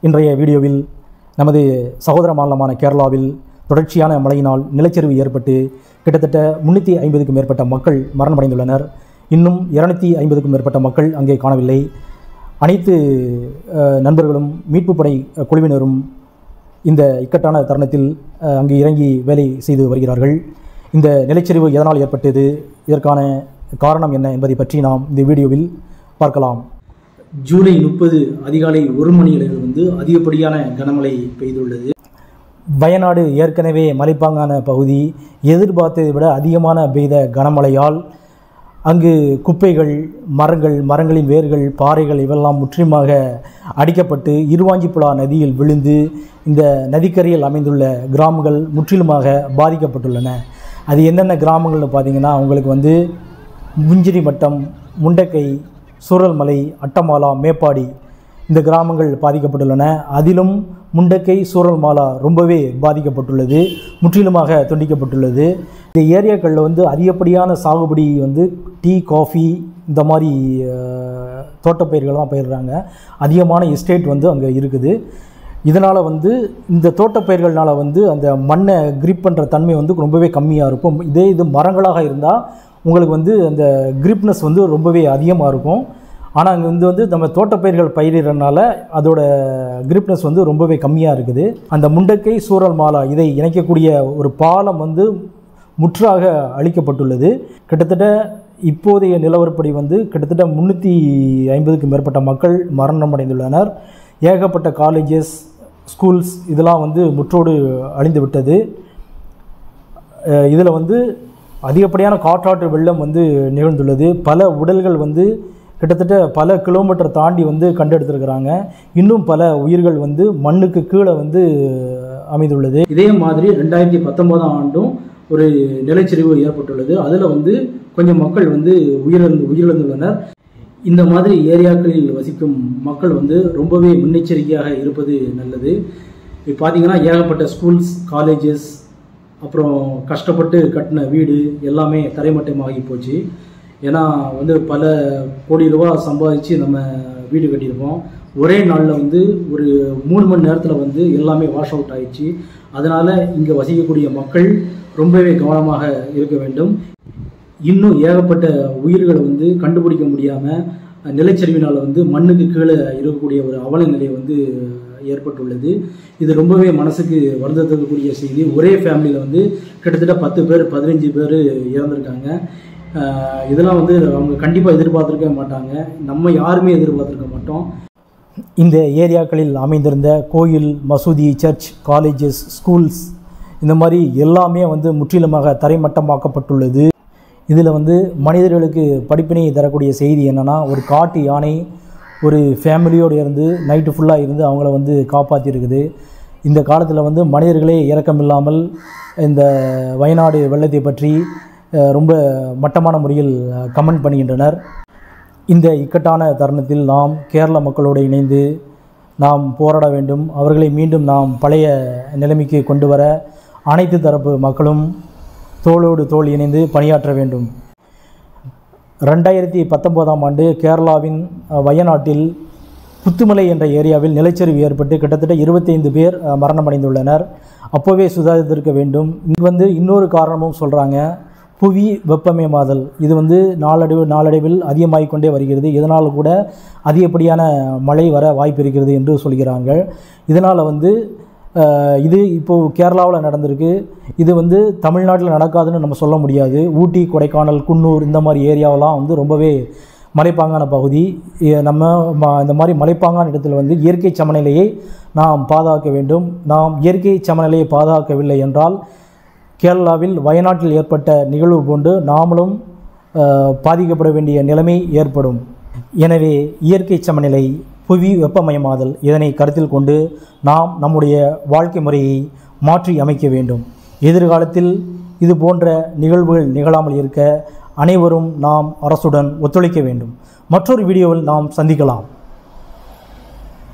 இன்றைய வீடியோவில் நமது சகோதர மாநிலமான கேரளாவில் தொடர்ச்சியான மழையினால் நிலச்சரிவு ஏற்பட்டு கிட்டத்தட்ட 350க்கும் மேற்பட்ட மக்கள் மரணமடைந்துள்ளனர். இன்னும் 250க்கும் மேற்பட்ட மக்கள் அங்கே காணவில்லை. அனைத்து நண்பர்களும் மீட்புப் படை குழுவினரும் இந்த இக்கட்டான தருணத்தில் அங்கு இறங்கி வேலை செய்து வருகிறார்கள். இந்த நிலச்சரிவு எதனால் ஏற்பட்டது, இதற்கான காரணம் என்ன என்பதை பற்றி நாம் இந்த வீடியோவில் பார்க்கலாம். ஜூலை 30 அதிகாலை 1 மணியிலிருந்து அதிகப்படியான கனமழை பெய்துள்ளது. வயநாடு ஏற்கனவே மலைப்பாங்கான பகுதி. எதிர்பார்த்ததை விட அதிகமான பெய்த கனமழையால் அங்கு குப்பைகள், மரங்களின் வேர்கள், பாறைகள் இவெல்லாம் முற்றிலுமாக அடிக்கப்பட்டு இருவாஞ்சிப்புழா நதியில் விழுந்து இந்த நதிக்கரையில் அமைந்துள்ள கிராமங்கள் முற்றிலுமாக பாதிக்கப்பட்டுள்ளன. அது என்னென்ன கிராமங்கள்னு பார்த்தீங்கன்னா, உங்களுக்கு முஞ்சிரி மட்டம், முண்டக்கை, சூரல்மலை, அட்டமாலா, மேப்பாடி இந்த கிராமங்கள் பாதிக்கப்பட்டுள்ளன. அதிலும் முண்டக்கை, சூரல்மாலா ரொம்பவே பாதிக்கப்பட்டுள்ளது, முற்றிலுமாக துண்டிக்கப்பட்டுள்ளது. இந்த ஏரியாக்களில் அதிகப்படியான சாகுபடி டீ, காஃபி இந்த மாதிரி தோட்டப்பயிர்கள் தான் பயிர்றாங்க. அதிகமான எஸ்டேட் அங்கே இருக்குது. இதனால் இந்த தோட்டப்பயிர்களால் அந்த மண்ணை கிரிப் பண்ணுற தன்மை ரொம்பவே கம்மியாக இருக்கும். இது மரங்களாக இருந்தால் உங்களுக்கு அந்த கிரிப்னஸ் ரொம்பவே அதிகமாக இருக்கும். ஆனால் அங்கே நம்ம தோட்டப்பயிர்கள் பயிரிடுறதுனால அதோட கிரிப்னஸ் ரொம்பவே கம்மியாக இருக்குது. அந்த முண்டக்கை, சூரல்மாலா இதை இணைக்கக்கூடிய ஒரு பாலம் முற்றாக அழிக்கப்பட்டுள்ளது. கிட்டத்தட்ட இப்போதைய நிலவரப்படி கிட்டத்தட்ட 350க்கும் மேற்பட்ட மக்கள் மரணமடைந்துள்ளனர். ஏகப்பட்ட காலேஜஸ், ஸ்கூல்ஸ் இதெல்லாம் முற்றோடு அழிந்து விட்டது. இதில் அதிகப்படியான காற்றாற்று வெள்ளம் நிகழ்ந்துள்ளது. பல உடல்கள் கிட்டத்தட்ட பல கிலோமீட்டர் தாண்டி கண்டெடுத்திருக்கிறாங்க. இன்னும் பல உயிர்கள் மண்ணுக்கு கீழே அமைந்துள்ளது. இதே மாதிரி 2019ஆம் ஆண்டும் ஒரு நிலச்சரிவு ஏற்பட்டுள்ளது. அதில் கொஞ்சம் மக்கள் உயிரிழந்துள்ளனர். இந்த மாதிரி ஏரியாக்களில் வசிக்கும் மக்கள் ரொம்பவே முன்னெச்சரிக்கையாக இருப்பது நல்லது. இப்போ பார்த்தீங்கன்னா ஏகப்பட்ட ஸ்கூல்ஸ், காலேஜஸ், அப்புறம் கஷ்டப்பட்டு கட்டின வீடு எல்லாமே தரைமட்டமாகி போச்சு. ஏன்னா பல கோடி ரூபா சம்பாதிச்சு நம்ம வீடு கட்டியிருப்போம். ஒரே நாளில் ஒரு 3 மணி நேரத்தில் எல்லாமே வாஷ் அவுட் ஆயிடுச்சு. அதனால் இங்கே வசிக்கக்கூடிய மக்கள் ரொம்பவே கவனமாக இருக்க வேண்டும். இன்னும் ஏகப்பட்ட உயிர்களை கண்டுபிடிக்க முடியாமல் நிலச்சரிவினால் மண்ணுக்கு கீழே இருக்கக்கூடிய ஒரு அவல நிலை ஏற்பட்டுள்ளது. இது ரொம்பவே மனசுக்கு வருந்தத்தக்கக்கூடிய செய்தி. ஒரே ஃபேமிலியில் கிட்டத்தட்ட 10 பேர் 15 பேர் இறந்துருக்காங்க. இதெல்லாம் அவங்க கண்டிப்பாக எதிர்பார்த்துருக்க மாட்டாங்க. நம்ம யாருமே எதிர்பார்த்துருக்க மாட்டோம். இந்த ஏரியாக்களில் அமைந்திருந்த கோயில், மசூதி, சர்ச், காலேஜஸ், ஸ்கூல்ஸ் இந்த மாதிரி எல்லாமே முற்றிலுமாக தரைமட்டமாக்கப்பட்டுள்ளது. இதில் மனிதர்களுக்கு படிப்பினை தரக்கூடிய செய்தி என்னென்னா, ஒரு காட்டு யானை ஒரு ஃபேமிலியோடு இருந்து நைட்டு ஃபுல்லாக இருந்து அவங்கள காப்பாற்றிருக்குது. இந்த காலத்தில் மனிதர்களே இரக்கமில்லாமல் இந்த வயநாடு வெள்ளத்தை பற்றி ரொம்ப மட்டமான முறையில் கமெண்ட் பண்ணுகின்றனர். இந்த இக்கட்டான தருணத்தில் நாம் கேரள மக்களோடு இணைந்து நாம் போராட வேண்டும். அவர்களை மீண்டும் நாம் பழைய நிலைமைக்கு கொண்டு வர அனைத்து தரப்பு மக்களும் தோளோடு தோள் இணைந்து பணியாற்ற வேண்டும். 2019ஆம் ஆண்டு கேரளாவின் வயநாட்டில் புத்துமலை என்ற ஏரியாவில் நிலச்சரிவு ஏற்பட்டு கிட்டத்தட்ட 25 பேர் மரணமடைந்துள்ளனர். அப்போவே சுதாரித்திருக்க வேண்டும். இங்கு இன்னொரு காரணமும் சொல்கிறாங்க, புவி வெப்பமயமாதல். இது நாளடைவில் அதிகமாகிக் கொண்டே வருகிறது. இதனால் கூட அதிகப்படியான மழை வர வாய்ப்பு இருக்கிறது என்று சொல்கிறார்கள். இதனால் இது இப்போது கேரளாவில் நடந்திருக்கு. இது தமிழ்நாட்டில் நடக்காதுன்னு நம்ம சொல்ல முடியாது. ஊட்டி, கொடைக்கானல், குன்னூர் இந்த மாதிரி ஏரியாவெல்லாம் ரொம்பவே மலைப்பாங்கான பகுதி. நம்ம இந்த மாதிரி மலைப்பாங்கான இடத்துல இயற்கை சமநிலையை நாம் பாதுகாக்க வேண்டும். நாம் இயற்கை சமநிலையை பாதுகாக்கவில்லை என்றால் கேரளாவில் வயநாட்டில் ஏற்பட்ட நிகழ்வு போன்று நாமளும் பாதிக்கப்பட வேண்டிய நிலைமை ஏற்படும். எனவே இயற்கை சமநிலை, புவி வெப்பமயமாதல் இதனை கருத்தில் கொண்டு நாம் நம்முடைய வாழ்க்கை முறையை மாற்றி அமைக்க வேண்டும். எதிர்காலத்தில் இது போன்ற நிகழ்வுகள் நிகழாமல் இருக்க அனைவரும் நாம் அரசுடன் ஒத்துழைக்க வேண்டும். மற்றொரு வீடியோவில் நாம் சந்திக்கலாம்.